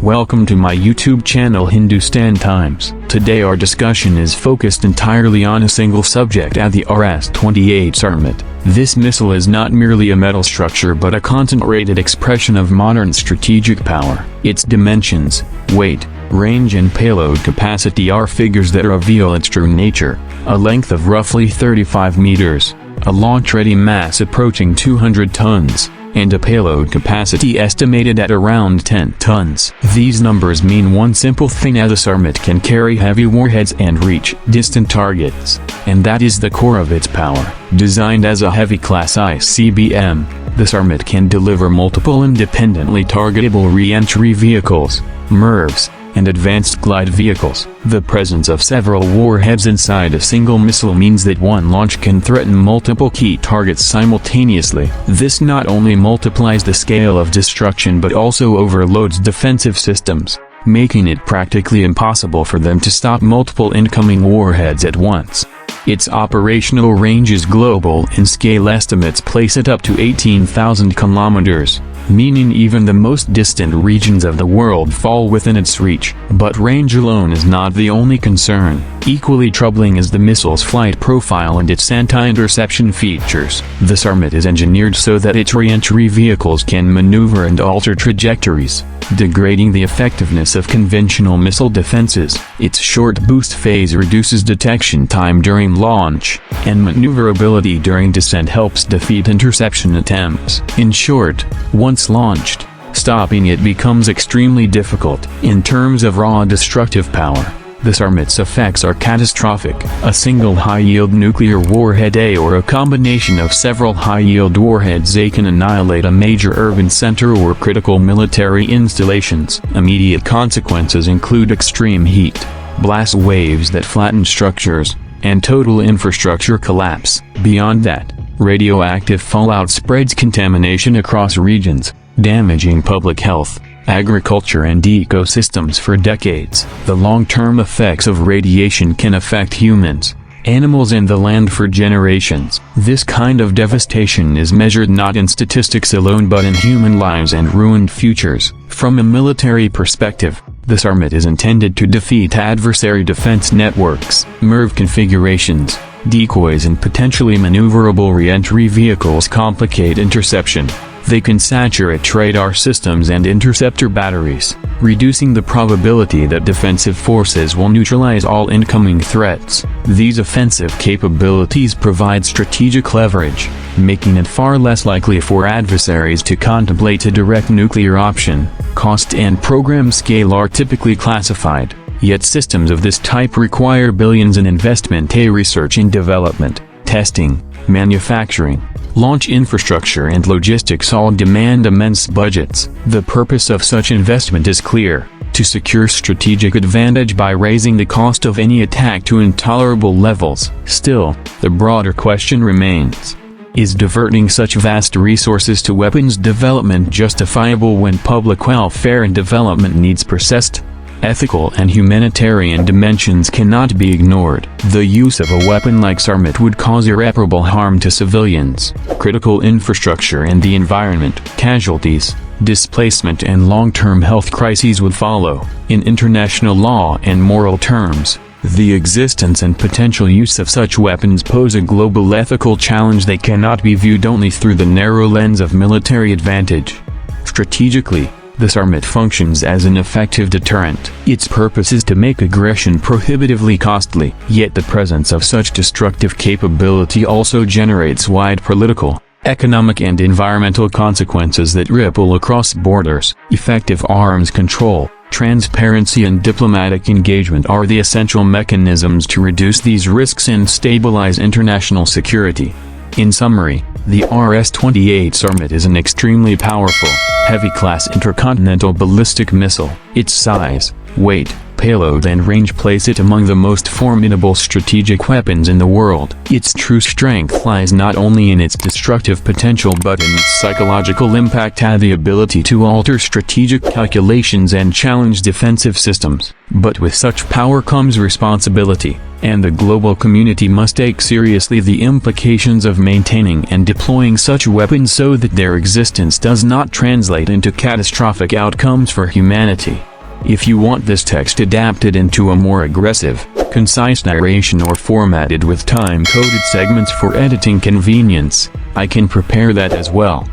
Welcome to my YouTube channel Hindustan Times. Today our discussion is focused entirely on a single subject at the RS-28 Sarmat. This missile is not merely a metal structure but a concentrated expression of modern strategic power. Its dimensions, weight, range and payload capacity are figures that reveal its true nature. A length of roughly 35 meters, a launch-ready mass approaching 200 tons, and a payload capacity estimated at around 10 tons. These numbers mean one simple thing: the Sarmat can carry heavy warheads and reach distant targets, and that is the core of its power. Designed as a heavy-class ICBM, the Sarmat can deliver multiple independently targetable re-entry vehicles, MIRVs, and advanced glide vehicles. The presence of several warheads inside a single missile means that one launch can threaten multiple key targets simultaneously. This not only multiplies the scale of destruction but also overloads defensive systems, making it practically impossible for them to stop multiple incoming warheads at once. Its operational range is global, and scale estimates place it up to 18,000 kilometers, meaning even the most distant regions of the world fall within its reach. But range alone is not the only concern. Equally troubling is the missile's flight profile and its anti-interception features. The Sarmat is engineered so that its re-entry vehicles can maneuver and alter trajectories, degrading the effectiveness of conventional missile defenses. Its short boost phase reduces detection time during launch, and maneuverability during descent helps defeat interception attempts. In short, once launched, stopping it becomes extremely difficult. In terms of raw destructive power, the Sarmat's effects are catastrophic. A single high-yield nuclear warhead or a combination of several high-yield warheads can annihilate a major urban center or critical military installations. Immediate consequences include extreme heat, blast waves that flatten structures, and total infrastructure collapse. Beyond that, radioactive fallout spreads contamination across regions, damaging public health, agriculture and ecosystems for decades. The long-term effects of radiation can affect humans, animals and the land for generations. This kind of devastation is measured not in statistics alone but in human lives and ruined futures. From a military perspective, the Sarmat is intended to defeat adversary defense networks, MIRV configurations, decoys and potentially maneuverable re-entry vehicles complicate interception. They can saturate radar systems and interceptor batteries, reducing the probability that defensive forces will neutralize all incoming threats. These offensive capabilities provide strategic leverage, making it far less likely for adversaries to contemplate a direct nuclear option. Cost and program scale are typically classified, yet systems of this type require billions in investment. Research and development, testing, manufacturing, launch infrastructure and logistics all demand immense budgets. The purpose of such investment is clear: to secure strategic advantage by raising the cost of any attack to intolerable levels. Still, the broader question remains: is diverting such vast resources to weapons development justifiable when public welfare and development needs persist? Ethical and humanitarian dimensions cannot be ignored. The use of a weapon like Sarmat would cause irreparable harm to civilians, critical infrastructure and the environment. Casualties, displacement and long-term health crises would follow. In international law and moral terms, the existence and potential use of such weapons pose a global ethical challenge that cannot be viewed only through the narrow lens of military advantage. Strategically, the Sarmat functions as an effective deterrent. Its purpose is to make aggression prohibitively costly. Yet the presence of such destructive capability also generates wide political, economic and environmental consequences that ripple across borders. Effective arms control, transparency and diplomatic engagement are the essential mechanisms to reduce these risks and stabilize international security. In summary, the RS-28 Sarmat is an extremely powerful, heavy-class intercontinental ballistic missile. Its size, weight, payload and range place it among the most formidable strategic weapons in the world. Its true strength lies not only in its destructive potential but in its psychological impact and the ability to alter strategic calculations and challenge defensive systems. But with such power comes responsibility, and the global community must take seriously the implications of maintaining and deploying such weapons so that their existence does not translate into catastrophic outcomes for humanity. If you want this text adapted into a more aggressive, concise narration or formatted with time-coded segments for editing convenience, I can prepare that as well.